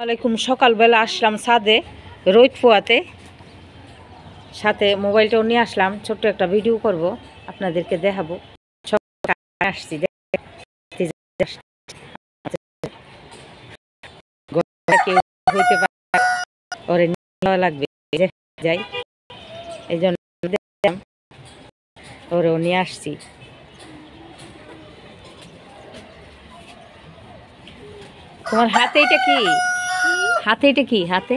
আলাইকুম। সকালবেলা আসলাম ছাদে রোদ পোয়াতে, সাথে মোবাইলটাও নিয়ে আসলাম, ছোট্ট একটা ভিডিও করব, আপনাদেরকে দেখাবো। আসছি কেউ হইতে পারে, ওরে লাগবে যাই, এই জন্য ওরেও নিয়ে আসছি। তোমার হাতে এটা কি? হাতে এটা কি? হাতে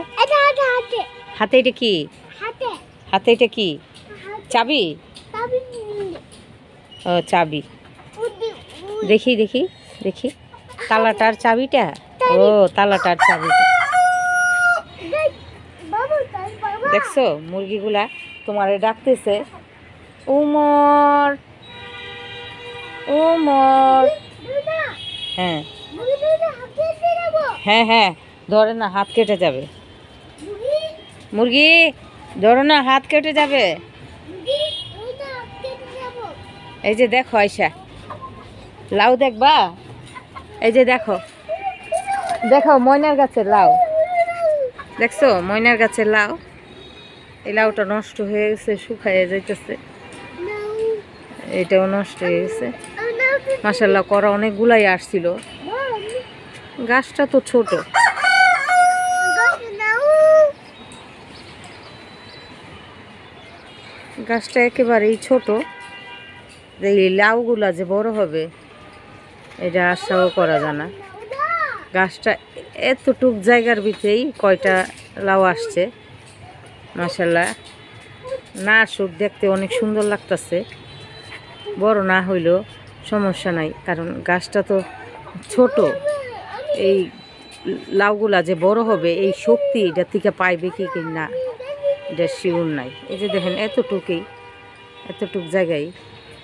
হাতে এটা কি? হাতে এটা কি? চাবি? ও চাবি, দেখি দেখি দেখি তালাটার চাবিটা। ও তালাটার চাবিটা দেখছো? মুরগিগুলা তোমারে ডাকতেছে, উমর উমর। হ্যাঁ হ্যাঁ হ্যাঁ, ধরে না, হাত কেটে যাবে। মুরগি ধরো না, হাত কেটে যাবে। এই যে দেখো আয়শা, লাউ দেখবা? এই যে দেখো দেখো ময়নার গাছের লাউ, দেখছো? ময়নার গাছের লাউ। এই লাউটা নষ্ট হয়ে গেছে, শুকাইয়ে যাইতেছে, এটাও নষ্ট হয়ে গেছে। মাশাআল্লাহ করা অনেকগুলাই আসছিল। গাছটা তো ছোট, গাছটা একেবারেই ছোট। এই লাউগুলা যে বড় হবে এটা আশাও করা যায় না। গাছটা এতটুক জায়গার ভিতরেই কয়টা লাউ আসছে। মাশাআল্লাহ, না আসুক, দেখতে অনেক সুন্দর লাগতেছে। বড় না হইলেও সমস্যা নাই, কারণ গাছটা তো ছোট। এই লাউগুলা যে বড় হবে এই শক্তি এটা থেকে পাইবে কি না এটা শিওর নাই। এই যে দেখেন এতটুকুই, এতটুক জায়গায়।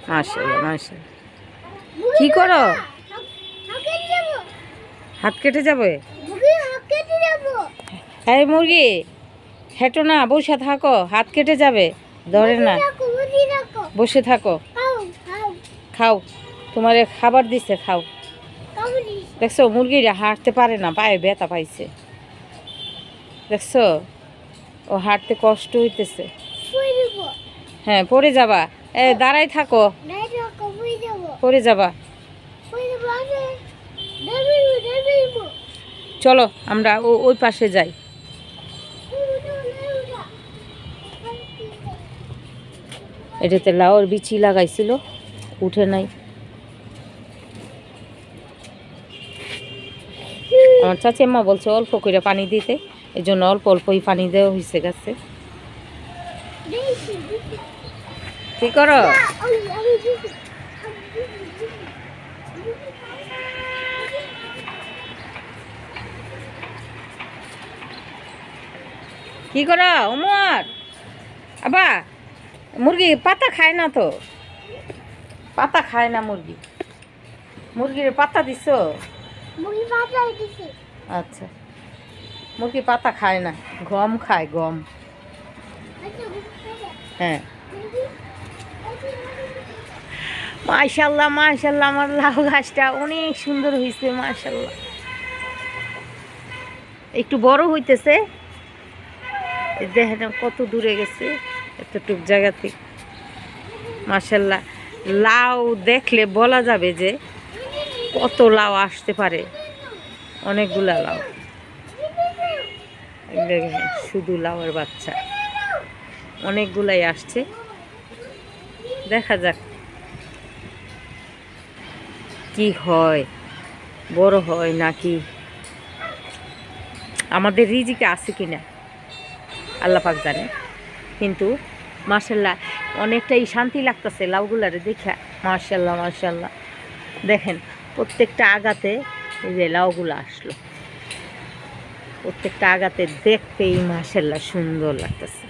মাশাআল্লাহ মাশাআল্লাহ। কি করো? হাত কেটে যাবে? এই মুরগি হেঁটো না, বসে থাকো, হাত কেটে যাবে, ধরে না, বসে থাকো। খাও, তোমার খাবার দিছে, খাও। দেখছো মুরগিরা হাঁটতে পারে না, পায়ে ব্যথা পাইছে, দেখছো? ও হাঁটতে কষ্ট হইতেছে। হ্যাঁ পড়ে যাবা, দাঁড়াই থাকো, পড়ে যাবা। চলো আমরা ওই পাশে যাই। এটাতে লাউর বিচি লাগাইছিল, উঠে নাই। আমার চাচি আম্মা বলছে অল্প করে পানি দিতে, এই জন্য অল্প অল্পই পানি দেওয়া হয়েছে গাছে। কি করো? কি করো উমর? আবা মুরগি পাতা খায় না তো, পাতা খায় না মুরগি। মুরগির পাতা দিছো? আচ্ছা, মুরগি পাতা খায় না, গম খায়, গম। হ্যাঁ মাশাআল্লাহ মাশাআল্লাহ, আমার লাউ গাছটা অনেক সুন্দর হয়েছে মাশাআল্লাহ। একটু বড় হইতেছে, দেখেন কত দূরে গেছে, এতটুক জায়গা থেকে। মাশাআল্লাহ, লাউ দেখলে বলা যাবে যে কত লাউ আসতে পারে, অনেকগুলা লাউ। দেখেন শুধু লাউয়ের বাচ্চা অনেকগুলাই আসছে, দেখা যাক কি হয়, বড় হয় নাকি আমাদের রিজিকে আছে কিনা আল্লাহ পাক জানে। কিন্তু মাশাআল্লাহ অনেকটাই শান্তি লাগতেছে লাউগুলারে দেখা। মাশাআল্লাহ মাশাআল্লাহ, দেখেন প্রত্যেকটা আগাতে এই যে লাউগুলো আসলো, প্রত্যেকটা আগাতে দেখতেই মাশাআল্লাহ সুন্দর লাগতেছে।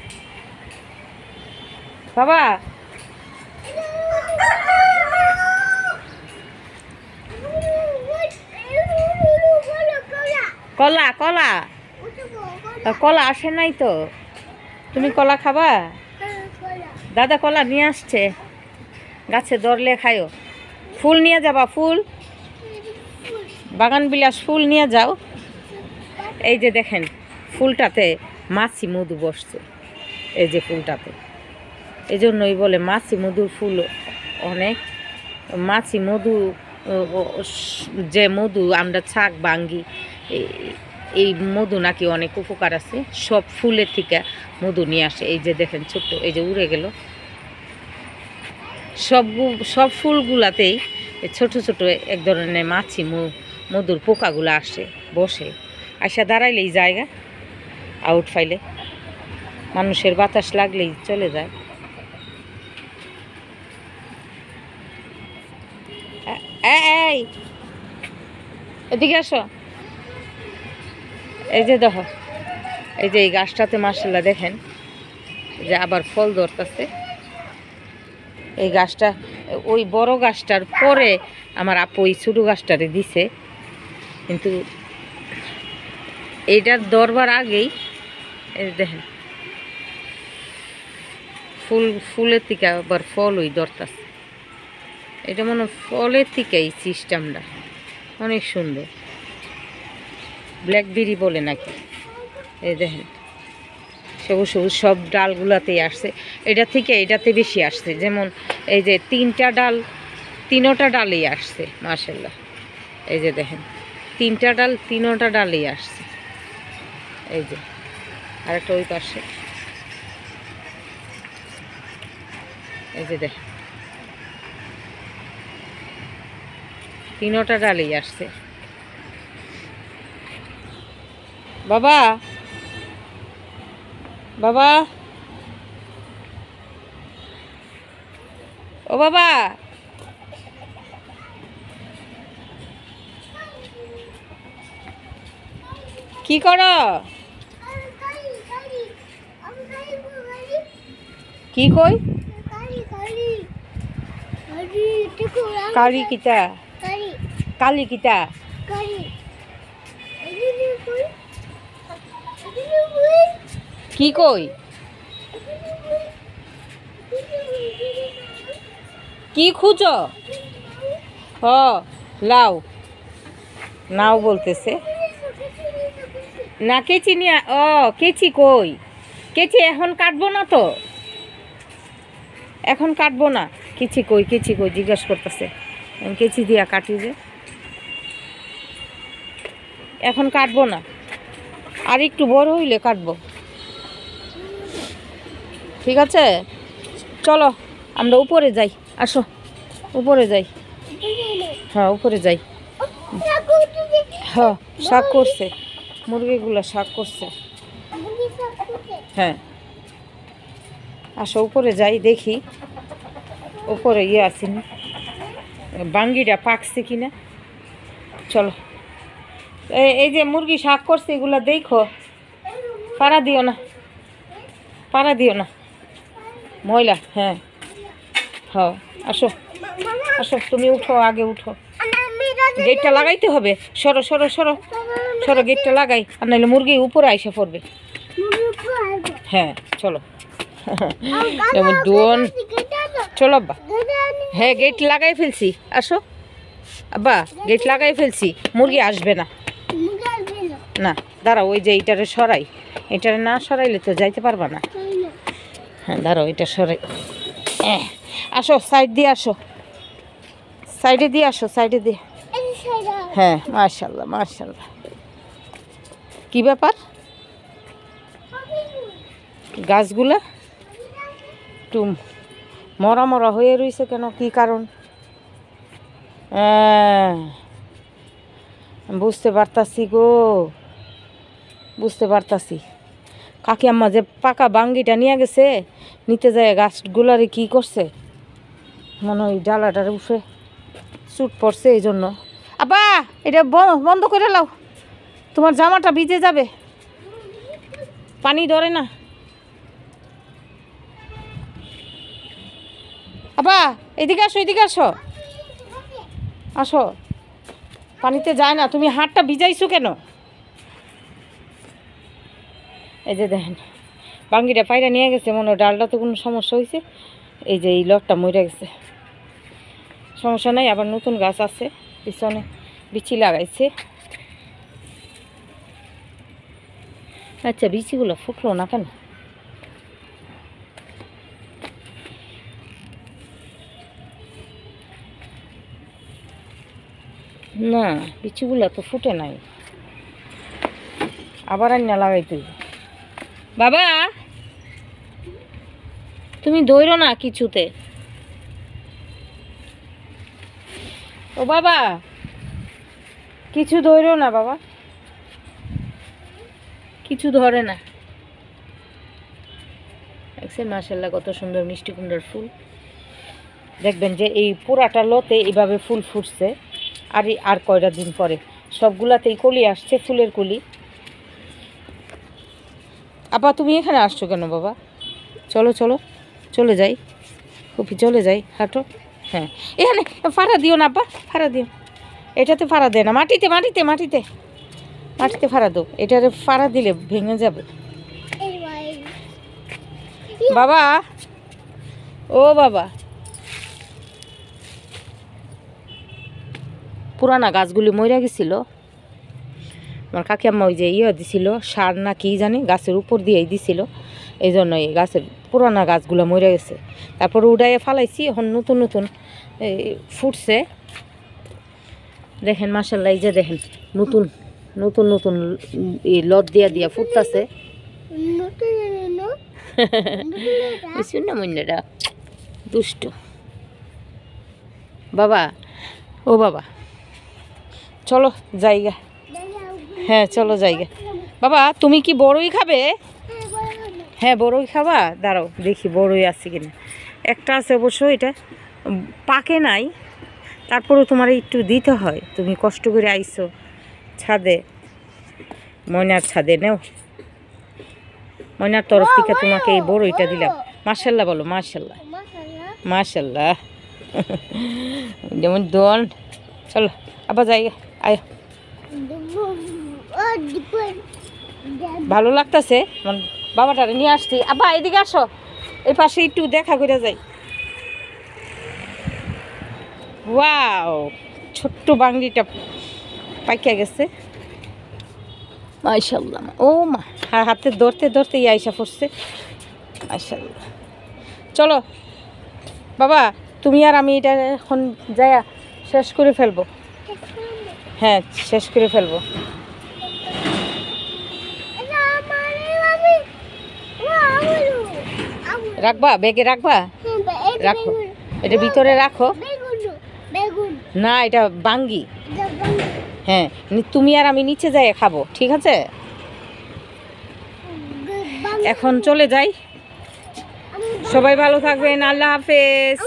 বাবা কলা, কলা কলা আসে নাই তো, তুমি কলা খাবা? দাদা কলা নিয়ে আসছে, গাছে ধরলে খায়ও। ফুল নিয়ে যাবা, ফুল, বাগান বিলাস ফুল নিয়ে যাও। এই যে দেখেন ফুলটাতে মাছি মধু বসছে, এই যে ফুলটাতে, এই জন্যই বলে মাছি মধুর ফুল অনেক। মাছি মধু যে মধু আমরা ছাক ভাঙ্গি, এই মধু নাকি অনেক উপকার আছে, সব ফুলের থেকে মধু নিয়ে আসে। এই যে দেখেন ছোট্ট, এই যে উড়ে গেল, সব ফুলগুলাতেই ছোট ছোট এক ধরনের মাছি মধুর পোকাগুলো আসে, বসে, আসা দাঁড়াইলে এই জায়গা আউট ফাইলে মানুষের বাতাস লাগলেই চলে যায়। এই এদিকে আসো। এই যে দেখো, এই যে এই গাছটাতে মাশাআল্লাহ দেখেন যে আবার ফল ধরতেছে। এই গাছটা ওই বড় গাছটার পরে আমার আপু ওই ছোটো গাছটারে দিছে, কিন্তু এইটার দরবার আগেই এই দেখেন ফুলের থেকে আবার ফল ওই ধরতেছে। এটা মনে ফলের থেকে এই সিস্টেমটা অনেক সুন্দর, ব্ল্যাকবেরি বলে নাকি। এই দেখেন সবুজ সবুজ সব ডালগুলাতেই আসছে, এটা থেকে এটাতে বেশি আসছে। যেমন এই যে তিনোটা ডালেই আসছে মাশাআল্লাহ। এই যে দেখেন তিনোটা ডালেই আসছে। এই যে আরেকটা ওই পাশে, এই যে দেখেন তিনোটা ডালেই আসছে। বাবা বাবা ও বাবা, কি করো? কি কই? কালি কিতা? কালি কিতা? কি কই? কি খুঁজো? হ লাও নাও বলতেছে না। কেচি নিয়ে, ও কেচি কই? কেচি এখন কাটবো না তো, এখন কাটবো না। কেচি কই জিজ্ঞাসা করতেছে। কেচি দিয়া কাটি যে, এখন কাটবো না, আর একটু বড় হইলে কাটবো। ঠিক আছে চলো আমরা উপরে যাই, আসো উপরে যাই। হ্যাঁ উপরে যাই। হ্যাঁ শাক করছে, মুরগিগুলো শাক করছে। হ্যাঁ আসো উপরে যাই, দেখি উপরে ইয়ে আসেনি, বাঙ্গিটা পাকছে কিনা। চলো এই যে মুরগি শাক করছে এগুলা দেখো, পাড়া দিও না ময়লা। হ্যাঁ হ্যাঁ আসো আসো, তুমি উঠো, আগে উঠো, গেটটা লাগাইতে হবে। সরো সরো সরো সরো, গেটটা লাগাই, আর নাহলে মুরগি উপরে আইসা পড়বে। হ্যাঁ চলো যেমন ডোন, চলো আব্বা। হ্যাঁ গেট লাগাই ফেলছি, আসো আব্বা, গেট লাগাই ফেলছি, মুরগি আসবে না। না দাঁড়াও, ওই যে এইটারে সরাই, এটারে না সরাইলে তো যাইতে পারবা না। হ্যাঁ দাঁড়াও এটা সরাই। আসো সাইড দিয়ে আসো, সাইডে দিয়ে আসো, সাইডে দিয়ে। হ্যাঁ মাশাআল্লাহ মাশাআল্লাহ। কি ব্যাপার গাছগুলা একটু মরা মরা হয়ে রয়েছে কেন, কি কারণ? বুঝতে পারতাছি গো, বুঝতে পারতাছি। কাকি আম্মা যে পাকা বাঙ্গিটা নিয়ে গেছে, নিতে যায় গাছগুলারে কি করছে মনে হয় ডালাটার উঠে চুট পড়ছে, এই জন্য। আব্বা এটা বন্ধ করে লাও, তোমার জামাটা ভিজে যাবে, পানি ধরে না। আব্বা এদিকে আসো, এদিকে আসো, আসো, পানিতে যায় না, তুমি হাতটা ভিজাইছো কেন? এই যে দেখেন বাঙ্গিটা পায়রা নিয়ে গেছে, মনে হয় ডালটা তো কোনো সমস্যা হয়েছে। এই যে এই লটটা মরে গেছে, সমস্যা নাই, আবার নতুন গাছ আছে পিছনে, বিচি লাগাইছে। আচ্ছা, বিচিগুলো ফুটলো না কেন? না, বিচিগুলো তো ফুটে নাই, আবার আন্না লাগাইতে। বাবা তুমি দৌড়ো না কিছুতে। ও বাবা, কিছু ধরো না বাবা, কিছু ধরে না। দেখছেন মাশাআল্লাহ কত সুন্দর মিষ্টি কুমড়ার ফুল। দেখবেন যে এই পুরাটা লতে এইভাবে ফুল ফুটছে। আর কয়টা দিন পরে সবগুলাতেই কলি আসছে, ফুলের কলি। আপা তুমি এখানে আসছো কেন বাবা? চলো চলো, চলে যাই কপি, চলে যাই, হাঁটো। হ্যাঁ, এখানে ফাড়া দিও না আপা, ফাড়া দিও। এটাতে ফাড়া দেয় না, মাটিতে মাটিতে মাটিতে মাটিতে ফাড়া দো। এটারে ফাড়া দিলে ভেঙে যাবে। বাবা, ও বাবা, পুরানা গাছগুলি মরে গেছিল। আমার কাকি আম্মা ওই যে দিছিল সার না কি জানি গাছের উপর দিয়েই দিছিল, এই জন্য এই গাছের পুরানা গাছগুলো মরে গেছে। তারপর উড়াইয়ে ফালাইছি, এখন নতুন নতুন ফুটছে। দেখেন মাশাআল্লাহ, এই যে দেখেন নতুন নতুন নতুন লত দিয়া দিয়া ফুটতেছে। না মন্ডাটা দুষ্ট। বাবা, ও বাবা, চলো জায়গা। হ্যাঁ চলো জায়গা। বাবা তুমি কি বড়ই খাবে? হ্যাঁ বড়ই খাবা, দাঁড়াও দেখি বড়ই আছে কিনা। একটা আছে অবশ্য, এটা পাকে নাই, তারপরেও তোমার একটু দিতে হয়। তুমি কষ্ট করে আইছো ছাদে, ময়নার ছাদে, নেও ময়নার তরফ থেকে তোমাকে এই বড়ইটা দিলাম। মাশাআল্লাহ বলো, মাশাআল্লাহ মাশাআল্লাহ। যেমন দোন। চলো আবার যাই, আয়। ভালো লাগতেছে, বাবাটারে নিয়ে আসছি। আব্বা এদিকে আসো, এই পাশে একটু দেখা করে যাই। ওয়াও, ছোট্ট বাংলিটা পাইকা গেছে মাশাআল্লাহ। ও মা, হাতে ধরতে ধরতে আইসা পড়ছে মাশাআল্লাহ। চলো বাবা, তুমি আর আমি এটা এখন যাই শেষ করে ফেলবো। হ্যাঁ শেষ করে ফেলবো। রাখবা ব্যাগে, রাখবা, রাখো এটা ভিতরে রাখো। না এটা বাঙ্গি। হ্যাঁ তুমি আর আমি নিচে যাই খাবো, ঠিক আছে? এখন চলে যাই, সবাই ভালো থাকবেন, আল্লাহ হাফেজ।